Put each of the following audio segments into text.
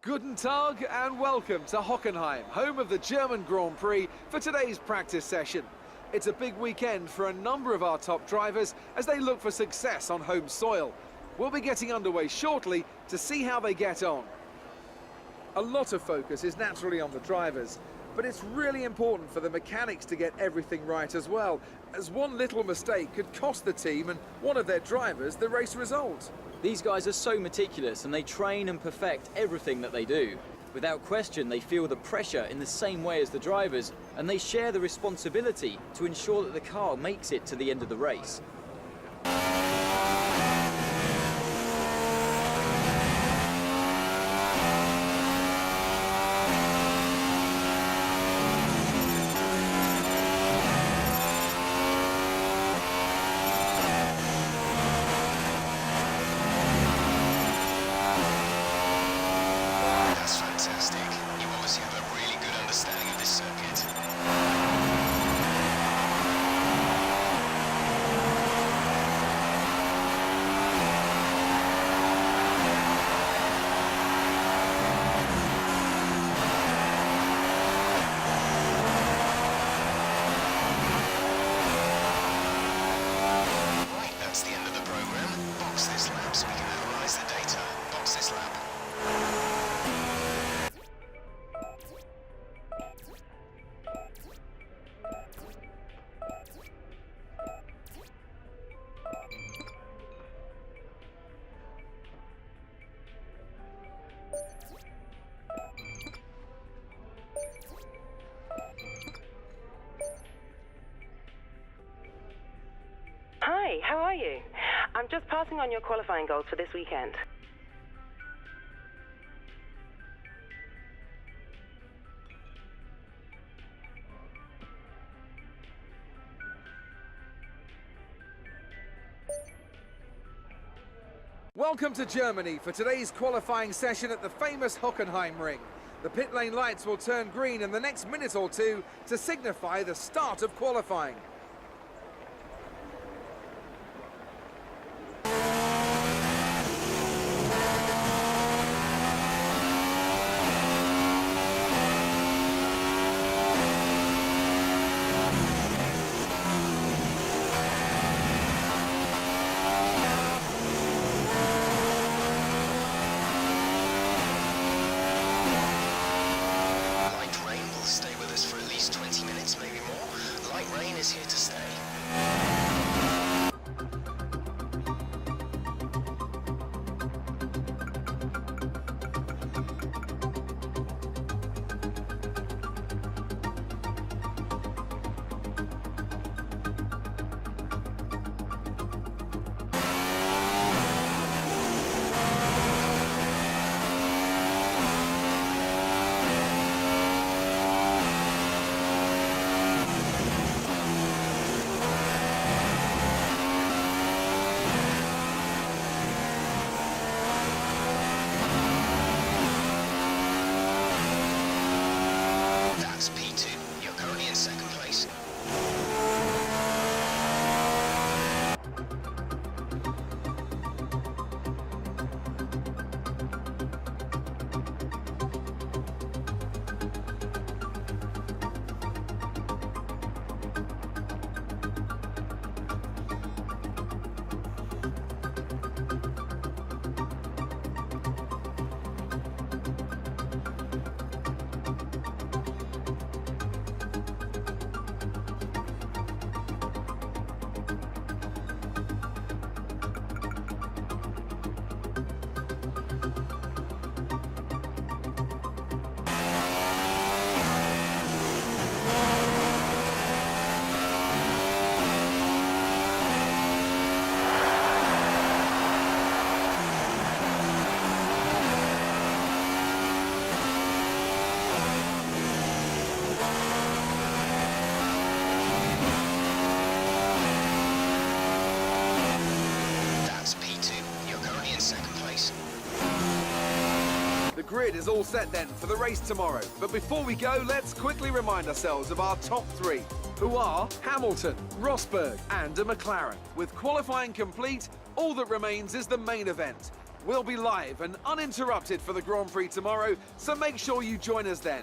Guten Tag and welcome to Hockenheim, home of the German Grand Prix, for today's practice session. It's a big weekend for a number of our top drivers as they look for success on home soil. We'll be getting underway shortly to see how they get on. A lot of focus is naturally on the drivers, but it's really important for the mechanics to get everything right as well, as one little mistake could cost the team and one of their drivers the race result. These guys are so meticulous and they train and perfect everything that they do. Without question, they feel the pressure in the same way as the drivers, and they share the responsibility to ensure that the car makes it to the end of the race. Hi, how are you? I'm just passing on your qualifying goals for this weekend. Welcome to Germany for today's qualifying session at the famous Hockenheim ring. The pit lane lights will turn green in the next minute or two to signify the start of qualifying. The grid is all set then for the race tomorrow. But before we go, let's quickly remind ourselves of our top three, who are Hamilton, Rosberg and a McLaren. With qualifying complete, all that remains is the main event. We'll be live and uninterrupted for the Grand Prix tomorrow, so make sure you join us then.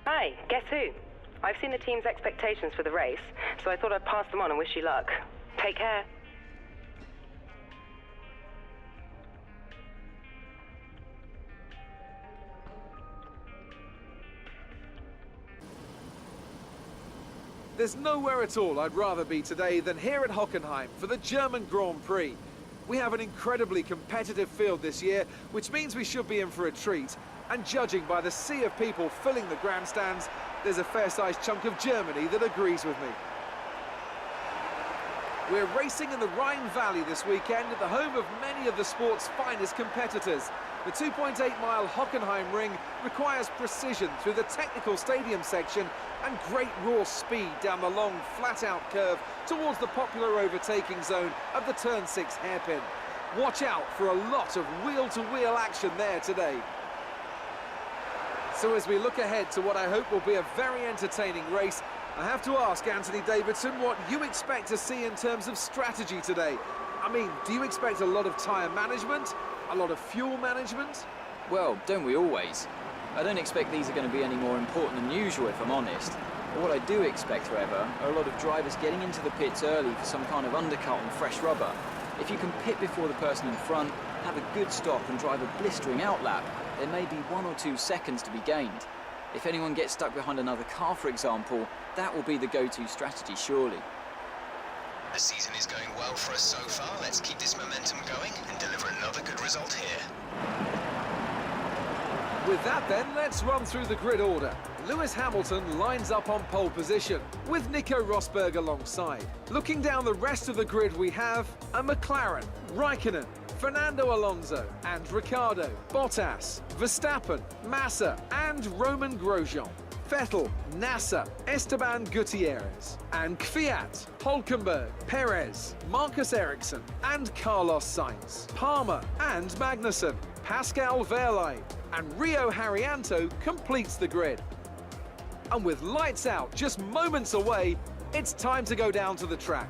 Hi, guess who? I've seen the team's expectations for the race, so I thought I'd pass them on and wish you luck. Take care. There's nowhere at all I'd rather be today than here at Hockenheim for the German Grand Prix. We have an incredibly competitive field this year, which means we should be in for a treat. And judging by the sea of people filling the grandstands, there's a fair-sized chunk of Germany that agrees with me. We're racing in the Rhine Valley this weekend at the home of many of the sport's finest competitors. The 2.8-mile Hockenheim ring requires precision through the technical stadium section and great raw speed down the long, flat-out curve towards the popular overtaking zone of the Turn 6 hairpin. Watch out for a lot of wheel-to-wheel action there today. So as we look ahead to what I hope will be a very entertaining race, I have to ask Anthony Davidson what you expect to see in terms of strategy today. I mean, do you expect a lot of tyre management? A lot of fuel management? Well, don't we always? I don't expect these are going to be any more important than usual, if I'm honest. But what I do expect, however, are a lot of drivers getting into the pits early for some kind of undercut on fresh rubber. If you can pit before the person in front, have a good stop and drive a blistering outlap, there may be 1 or 2 seconds to be gained. If anyone gets stuck behind another car, for example, that will be the go-to strategy, surely. The season is going well for us so far. Let's keep this momentum going and deliver another good result here. With that then, let's run through the grid order. Lewis Hamilton lines up on pole position, with Nico Rosberg alongside. Looking down the rest of the grid, we have a McLaren, Raikkonen, Fernando Alonso and Ricciardo, Bottas, Verstappen, Massa and Roman Grosjean. Vettel, Nasser, Esteban Gutierrez, and Kvyat, Hülkenberg, Perez, Marcus Ericsson, and Carlos Sainz, Palmer and Magnussen, Pascal Wehrlein, and Rio Haryanto completes the grid. And with lights out just moments away, it's time to go down to the track.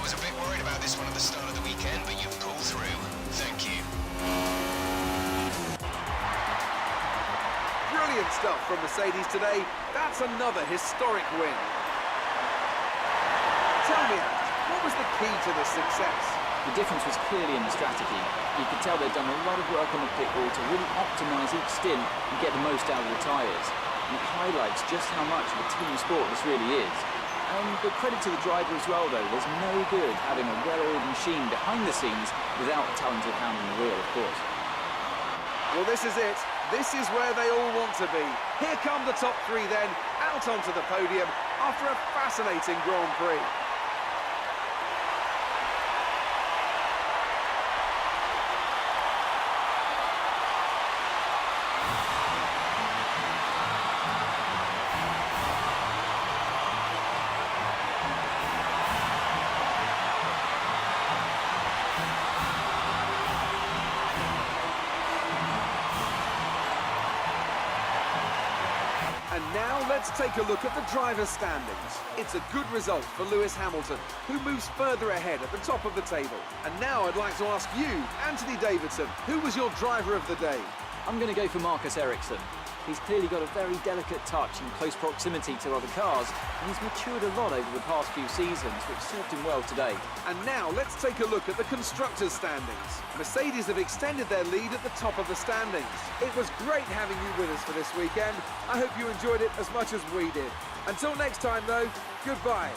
was a bit worried about this one at the start of the weekend, but you've pulled through. Thank you. Brilliant stuff from Mercedes today. That's another historic win. Tell me, Ant, what was the key to this success? The difference was clearly in the strategy. You could tell they'd done a lot of work on the pit wall to really optimise each stint and get the most out of the tyres. And it highlights just how much of a team sport this really is. But credit to the driver as well, though. There's no good having a well-oiled machine behind the scenes without a talented hand on the wheel, of course. Well, this is it. This is where they all want to be. Here come the top three then, out onto the podium after a fascinating Grand Prix. And now let's take a look at the driver's standings. It's a good result for Lewis Hamilton, who moves further ahead at the top of the table. And now I'd like to ask you, Anthony Davidson, who was your driver of the day? I'm going to go for Marcus Ericsson. He's clearly got a very delicate touch in close proximity to other cars, and he's matured a lot over the past few seasons, which served him well today. And now let's take a look at the constructors' standings. Mercedes have extended their lead at the top of the standings. It was great having you with us for this weekend. I hope you enjoyed it as much as we did. Until next time though, goodbye.